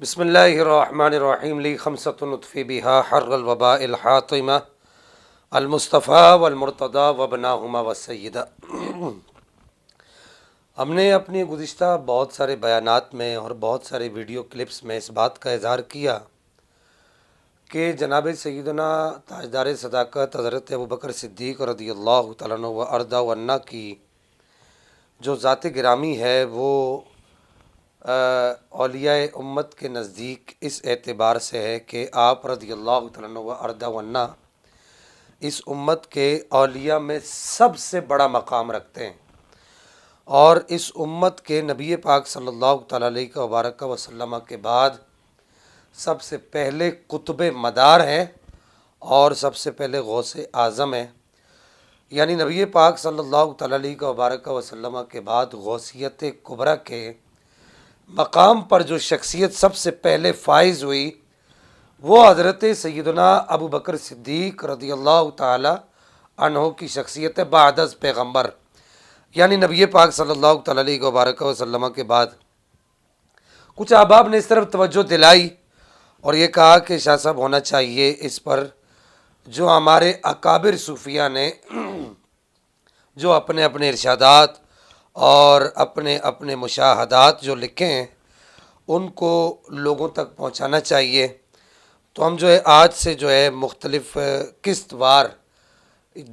بسم اللہ الرحمن الرحیم لی خمسۃ نطفی بہا حر الوباء الحاطمہ المصطفیٰ والمرتضیٰ وابناہما والسیدہ۔ ہم نے اپنی گزشتہ بہت سارے بیانات میں اور بہت سارے ویڈیو کلپس میں اس بات کا اظہار کیا کہ جناب سیدنا تاجدار صداقت حضرت ابوبکر صدیق رضی اللہ تعالیٰ عنہ و ارضا عنہ کی جو ذات گرامی ہے وہ اولیاء امت کے نزدیک اس اعتبار سے ہے کہ آپ رضی اللہ تعالیٰ عنہ و ارضا عنہ اس امت کے اولیاء میں سب سے بڑا مقام رکھتے ہیں، اور اس امت کے نبی پاک صلی اللہ تعالیٰ علیہ وبارک وسلم کے بعد سب سے پہلے قطب مدار ہیں اور سب سے پہلے غوث اعظم ہیں، یعنی نبی پاک صلی اللہ تعالیٰ علیہ وبارک وسلم کے بعد غوثیت کبریٰ کے مقام پر جو شخصیت سب سے پہلے فائز ہوئی وہ حضرت سیدنا ابوبکر صدیق رضی اللہ تعالی عنہ کی شخصیت بعد از پیغمبر، یعنی نبی پاک صلی اللہ تعالیٰ علیہ وبارک وسلم کے بعد۔ کچھ احباب نے اس طرف توجہ دلائی اور یہ کہا کہ شاہ صاحب ہونا چاہیے اس پر جو ہمارے اکابر صوفیہ نے جو اپنے اپنے ارشادات اور اپنے اپنے مشاہدات جو لکھے ہیں ان کو لوگوں تک پہنچانا چاہیے۔ تو ہم جو ہے آج سے جو ہے مختلف قسط وار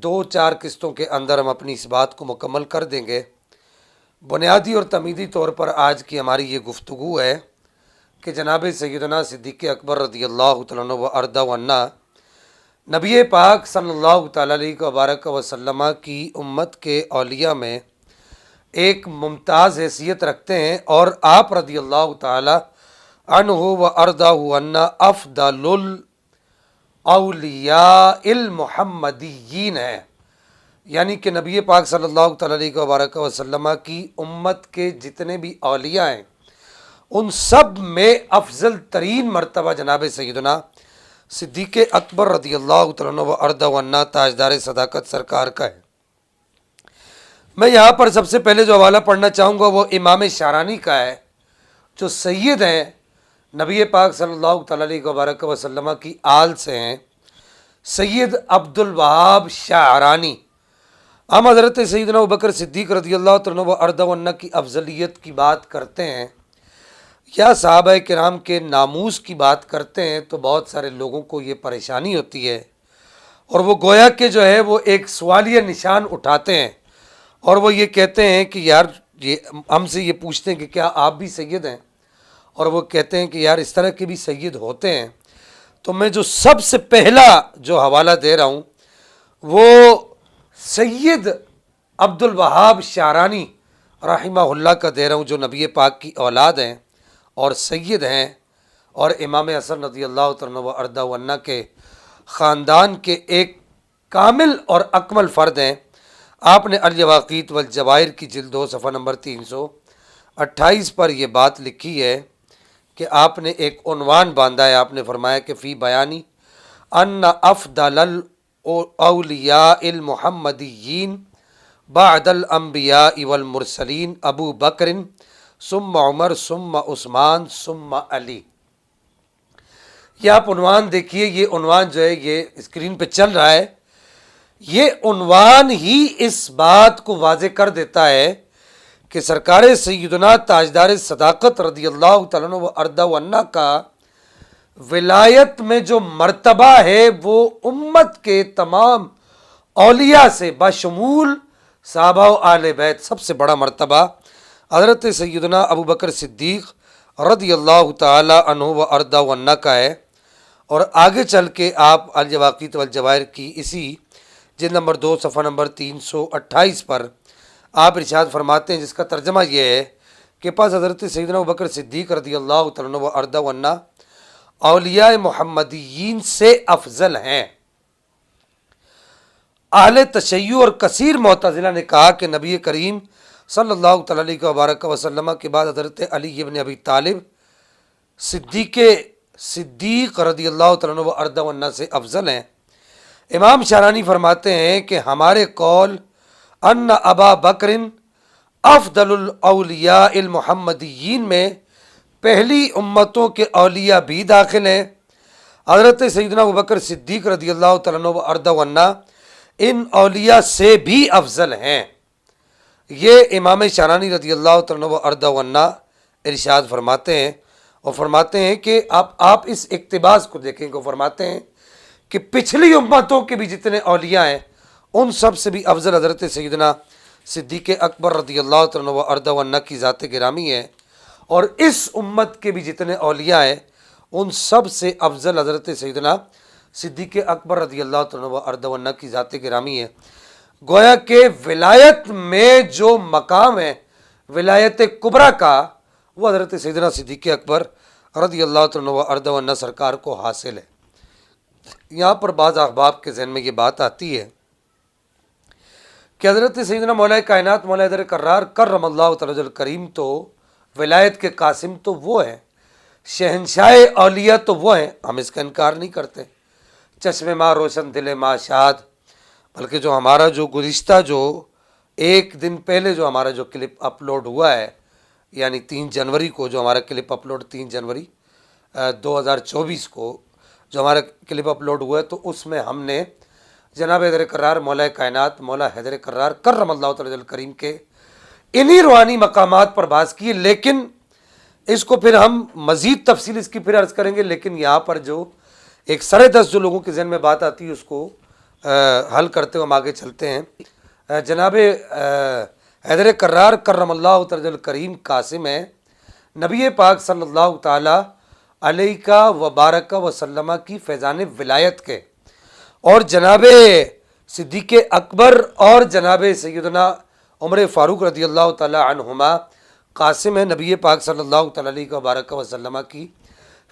2-4 قسطوں کے اندر ہم اپنی اس بات کو مکمل کر دیں گے۔ بنیادی اور تمیدی طور پر آج کی ہماری یہ گفتگو ہے کہ جناب سیدنا صدیق اکبر رضی اللہ تعالیٰ عنہ و ارضا عنہ نبی پاک صلی اللہ تعالیٰ علیہ وبارک وسلم کی امت کے اولیاء میں ایک ممتاز حیثیت رکھتے ہیں، اور آپ رضی اللہ تعالی عنہ و ارضا عنہ افضل الاولیاء المحمدیین ہے، یعنی کہ نبی پاک صلی اللہ تعالیٰ علیہ وبارک وسلم کی امت کے جتنے بھی اولیاء ہیں ان سب میں افضل ترین مرتبہ جناب سیدنا صدیق اکبر رضی اللہ تعالیٰ عنہ و ارضا عنہ تاجدار صداقت سرکار کا ہے۔ میں یہاں پر سب سے پہلے جو حوالہ پڑھنا چاہوں گا وہ امام شعرانی کا ہے جو سید ہیں، نبی پاک صلی اللہ تعالیٰ علیہ وبارک وسلم کی آل سے ہیں، سید عبد الوہاب شعرانی۔ ہم حضرت سیدنا ابوبکر صدیق رضی اللہ تعالیٰ عنہ و ارضا عنہ کی افضلیت کی بات کرتے ہیں یا صحابہ کرام کے ناموس کی بات کرتے ہیں تو بہت سارے لوگوں کو یہ پریشانی ہوتی ہے، اور وہ گویا کہ جو ہے وہ ایک سوالیہ نشان اٹھاتے ہیں، اور وہ یہ کہتے ہیں کہ یار یہ ہم سے یہ پوچھتے ہیں کہ کیا آپ بھی سید ہیں، اور وہ کہتے ہیں کہ یار اس طرح کے بھی سید ہوتے ہیں۔ تو میں جو سب سے پہلا جو حوالہ دے رہا ہوں وہ سید عبد الوہاب شعرانی رحمہ اللہ کا دے رہا ہوں، جو نبی پاک کی اولاد ہیں اور سید ہیں اور امام حسن رضی اللہ تعالیٰ عنہ و ارضا عنہ کے خاندان کے ایک کامل اور اکمل فرد ہیں۔ آپ نے الیواقیت والجواہر کی جلد 2 صفحہ نمبر 328 پر یہ بات لکھی ہے کہ آپ نے ایک عنوان باندھا ہے، آپ نے فرمایا کہ فی بیانی ان افضل الاولیاء المحمدیین بعد الانبیاء والمرسلین ابو بکر ثم عمر ثم عثمان ثم علی۔ یہ آپ عنوان دیکھیے، یہ عنوان جو ہے یہ اسکرین پہ چل رہا ہے، یہ عنوان ہی اس بات کو واضح کر دیتا ہے کہ سرکار سیدنا تاجدار صداقت رضی اللہ تعالیٰ عنہ و ارضا عنہ کا ولایت میں جو مرتبہ ہے وہ امت کے تمام اولیاء سے بشمول صحابہ و آل بیت سب سے بڑا مرتبہ حضرت سیدنا ابوبکر صدیق رضی اللہ تعالی عنہ و ارضا عنہ کا ہے۔ اور آگے چل کے آپ الجواقیت والجواہر کی اسی جلد نمبر 2 صفحہ نمبر 328 پر آپ ارشاد فرماتے ہیں، جس کا ترجمہ یہ ہے کہ پس حضرت سیدنا ابوبکر صدیق رضی اللہ تعالیٰ عنہ و ارضا عنہ اولیاء محمدیین سے افضل ہیں۔ اہل تشیع اور کثیر معتزلہ نے کہا کہ نبی کریم صلی اللہ تعالیٰ علیہ وبارک وسلم کے بعد حضرت علی ابن ابی طالب صدیق رضی اللہ تعالیٰ عنہ و ارضا عنہ سے افضل ہیں۔ امام شعرانی فرماتے ہیں کہ ہمارے قول ان ابا بکر افضل الاولیاء المحمدیین میں پہلی امتوں کے اولیاء بھی داخل ہیں۔ حضرت سیدنا ابوبکر صدیق رضی اللہ تعالیٰ عنہ و ارضہ عنہ ان اولیاء سے بھی افضل ہیں۔ یہ امام شعرانی رضی اللہ تعالیٰ عنہ و ارضہ عنہ ارشاد فرماتے ہیں، اور فرماتے ہیں کہ آپ اس اقتباس کو دیکھیں کہ فرماتے ہیں کہ پچھلی امتوں کے بھی جتنے اولیاء ہیں ان سب سے بھی افضل حضرت سیدنا صدیق اکبر رضی اللہ تعالیٰ عنہ و ارضہ عنہ کی ذات گرامی ہے، اور اس امت کے بھی جتنے اولیاء ہیں ان سب سے افضل حضرت سیدنا صدیق اکبر رضی اللہ تعالیٰ عنہ و ارضہ عنہ کی ذات گرامی ہے۔ گویا کہ ولایت میں جو مقام ہے ولایت کبریٰ کا، وہ حضرت سیدنا صدیق اکبر رضی اللہ تعالیٰ عنہ و ارضہ عنہ سرکار کو حاصل ہے۔ یہاں پر بعض احباب کے ذہن میں یہ بات آتی ہے کہ حضرت سیدنا مولا کائنات مولا حیدر کرار کرم اللہ تعالی الکریم تو ولایت کے قاسم تو وہ ہیں، شہنشاہ اولیاء تو وہ ہیں، ہم اس کا انکار نہیں کرتے۔ چشم ماں روشن دل ماں شاد، بلکہ جو ہمارا جو گزشتہ جو ایک دن پہلے جو ہمارا جو کلپ اپلوڈ ہوا ہے، یعنی 3 جنوری کو جو ہمارا کلپ اپلوڈ 3 جنوری 2024 کو جو ہمارا کلپ اپلوڈ ہوا ہے، تو اس میں ہم نے جناب حیدر کرار مولا کائنات مولا حیدر کرار کرم اللہ تعالی الکریم کے انہی روحانی مقامات پر بحث کی، لیکن اس کو پھر ہم مزید تفصیل اس کی پھر عرض کریں گے۔ لیکن یہاں پر جو ایک سر دست جو لوگوں کے ذہن میں بات آتی ہے اس کو حل کرتے ہوئے ہم آگے چلتے ہیں۔ جناب حیدر کرار کرم اللہ تعالی الکریم قاسم ہے نبی پاک صلی اللہ تعالی علیہ وبارک وسلم کی فیضان ولایت کے، اور جناب صدیق اکبر اور جناب سیدنا عمر فاروق رضی اللہ تعالی عنہما قاسم ہے نبی پاک صلی اللہ تعالی علیہ وبارک وسلم کی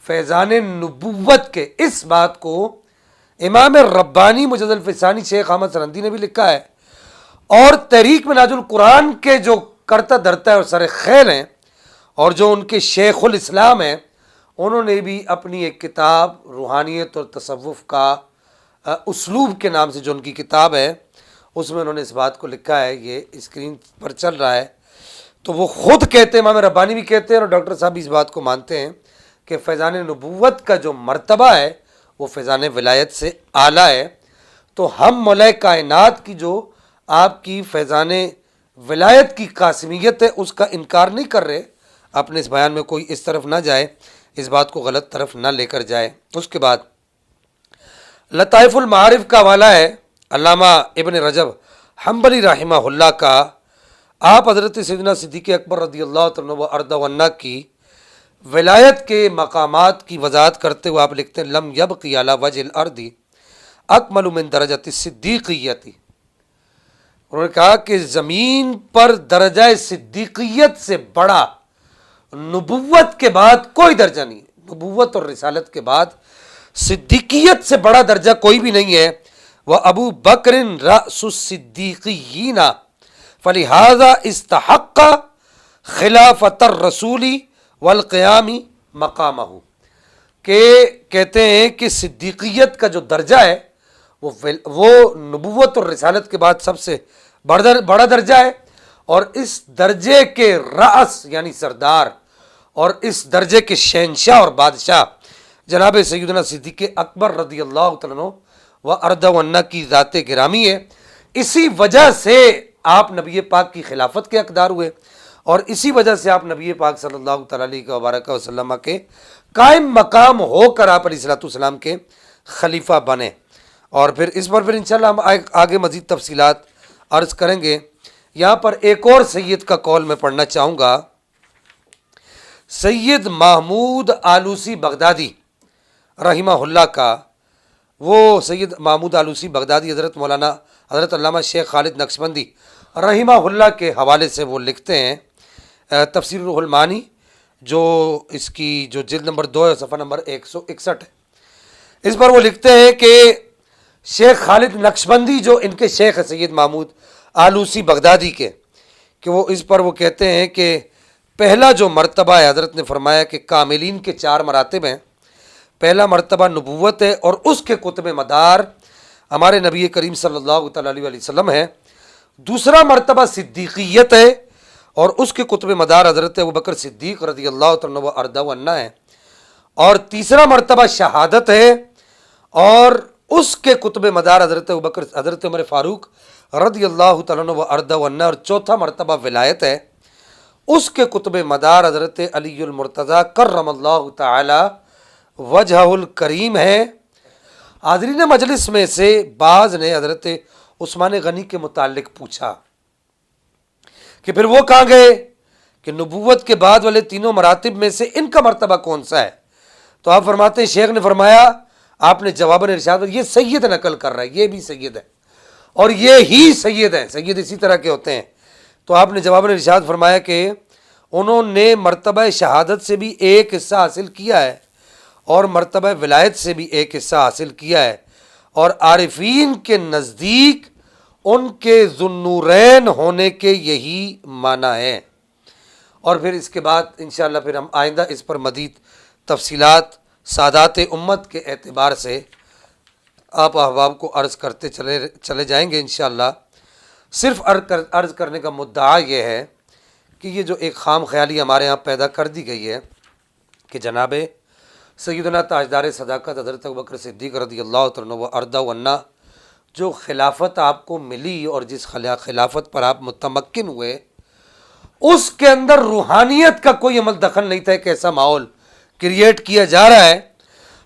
فیضان نبوت کے۔ اس بات کو امام ربانی مجدد الفسانی شیخ احمد سرندی نے بھی لکھا ہے، اور تحریک منہاج القرآن کے جو کرتا دھرتا ہے اور سر خیل ہیں، اور جو ان کے شیخ الاسلام ہیں، انہوں نے بھی اپنی ایک کتاب روحانیت اور تصوف کا اسلوب کے نام سے جو ان کی کتاب ہے، اس میں انہوں نے اس بات کو لکھا ہے، یہ اسکرین پر چل رہا ہے۔ تو وہ خود کہتے ہیں، امام ربانی بھی کہتے ہیں اور ڈاکٹر صاحب بھی اس بات کو مانتے ہیں کہ فیضان نبوت کا جو مرتبہ ہے وہ فیضان ولایت سے اعلیٰ ہے۔ تو ہم مولا کائنات کی جو آپ کی فیضان ولایت کی قاسمیت ہے اس کا انکار نہیں کر رہے، اپنے اس بیان میں کوئی اس طرف نہ جائے، اس بات کو غلط طرف نہ لے کر جائے۔ اس کے بعد لطائف المعارف کا حوالہ ہے علامہ ابن رجب حنبلی رحمہ اللہ کا، آپ حضرت سیدنا صدیق اکبر رضی اللہ تعالیٰ عنہ و ارضہ عنہ کی ولایت کے مقامات کی وضاحت کرتے ہوئے آپ لکھتے ہیں لم یبقی علی وجہ الارض اکمل من درجۃ الصدیقیت۔ انہوں نے کہا کہ زمین پر درجہ صدیقیت سے بڑا نبوت کے بعد کوئی درجہ نہیں ہے، نبوت اور رسالت کے بعد صدیقیت سے بڑا درجہ کوئی بھی نہیں ہے۔ وہ ابو بکر رأس الصدیقین فلہذا استحق خلافت الرسول والقیام مقامہ، کہ کہتے ہیں کہ صدیقیت کا جو درجہ ہے وہ نبوت اور رسالت کے بعد سب سے بڑا درجہ ہے، اور اس درجے کے رأس یعنی سردار اور اس درجے کے شہنشاہ اور بادشاہ جناب سیدنا صدیق اکبر رضی اللہ تعالیٰ عنہ و ارضہ عنہ کی ذات گرامی ہے۔ اسی وجہ سے آپ نبی پاک کی خلافت کے حقدار ہوئے، اور اسی وجہ سے آپ نبی پاک صلی اللہ تعالیٰ علیہ وبارک وسلم کے قائم مقام ہو کر آپ علیہ الصلوۃ والسلام کے خلیفہ بنے۔ اور پھر اس پر پھر انشاءاللہ ہم آگے مزید تفصیلات عرض کریں گے۔ یہاں پر ایک اور سید کا قول میں پڑھنا چاہوں گا، سید محمود آلوسی بغدادی رحمہ اللہ کا۔ وہ سید محمود آلوسی بغدادی حضرت علامہ شیخ خالد نقشبندی رحمہ اللہ کے حوالے سے وہ لکھتے ہیں، تفسیر روح المعانی جو اس کی جو جلد نمبر 2 ہے، صفحہ نمبر 161 ہے، اس پر وہ لکھتے ہیں کہ شیخ خالد نقشبندی جو ان کے شیخ ہے سید محمود آلوسی بغدادی کے، کہ وہ اس پر وہ کہتے ہیں کہ پہلا جو مرتبہ ہے، حضرت نے فرمایا کہ کاملین کے 4 مراتب ہیں۔ پہلا مرتبہ نبوت ہے اور اس کے کتب مدار ہمارے نبی کریم صلی اللہ تعالیٰ علیہ وسلم ہے۔ دوسرا مرتبہ صدیقیت ہے، اور اس کے قطب مدار حضرت ابوبکر صدیق رضی اللہ تعالیٰ عنہ و ارضا عنہ ہے، اور تیسرا مرتبہ شہادت ہے، اور اس کے قطب مدار حضرت عمر فاروق رضی اللہ تعالیٰ عنہ و ارضا عنہ، اور چوتھا مرتبہ ولایت ہے، اس کے قطب مدار حضرت علی المرتضیٰ کرم اللہ تعالی وجہ الکریم ہے۔ حاضرین مجلس میں سے بعض نے حضرت عثمان غنی کے متعلق پوچھا کہ پھر وہ کہاں گئے، کہ نبوت کے بعد والے تینوں مراتب میں سے ان کا مرتبہ کون سا ہے؟ تو آپ فرماتے ہیں شیخ نے فرمایا، آپ نے جواباً ارشاد، یہ سید نقل کر رہا ہے، یہ بھی سید ہے اور یہ ہی سید ہیں، سید اسی طرح کے ہوتے ہیں۔ تو آپ نے جواباً ارشاد فرمایا کہ انہوں نے مرتبہ شہادت سے بھی ایک حصہ حاصل کیا ہے اور مرتبہ ولایت سے بھی ایک حصہ حاصل کیا ہے، اور عارفین کے نزدیک ان کے ذوالنورین ہونے کے یہی معنی ہے۔ اور پھر اس کے بعد انشاءاللہ پھر ہم آئندہ اس پر مزید تفصیلات سادات امت کے اعتبار سے آپ احباب کو عرض کرتے چلے جائیں گے انشاءاللہ۔ صرف عرض کرنے کا مدعا یہ ہے کہ یہ جو ایک خام خیالی ہمارے ہاں پیدا کر دی گئی ہے کہ جناب سیدنا تاجدار صداقت حضرت ابوبکر صدیق رضی اللہ عنہ و ارضا عنہ جو خلافت آپ کو ملی اور جس خلافت پر آپ متمکن ہوئے، اس کے اندر روحانیت کا کوئی عمل دخل نہیں تھا۔ ایک ایسا ماحول کریٹ کیا جا رہا ہے،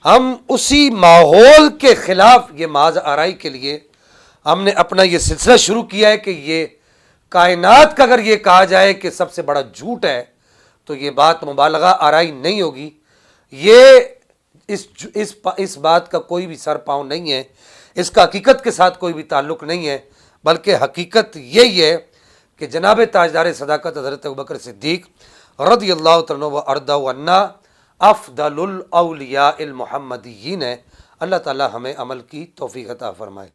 ہم اسی ماحول کے خلاف یہ محض آرائی کے لیے ہم نے اپنا یہ سلسلہ شروع کیا ہے کہ یہ کائنات کا اگر یہ کہا جائے کہ سب سے بڑا جھوٹ ہے تو یہ بات مبالغہ آرائی نہیں ہوگی، یہ اس بات کا کوئی بھی سر پاؤں نہیں ہے، اس کا حقیقت کے ساتھ کوئی بھی تعلق نہیں ہے، بلکہ حقیقت یہی ہے کہ جناب تاجدار صداقت حضرت ابوبکر صدیق رضی اللہ عنہ و ارضا عنہ افضل الاولیاء المحمدیین ہے۔ اللہ تعالی ہمیں عمل کی توفیق عطا فرمائے۔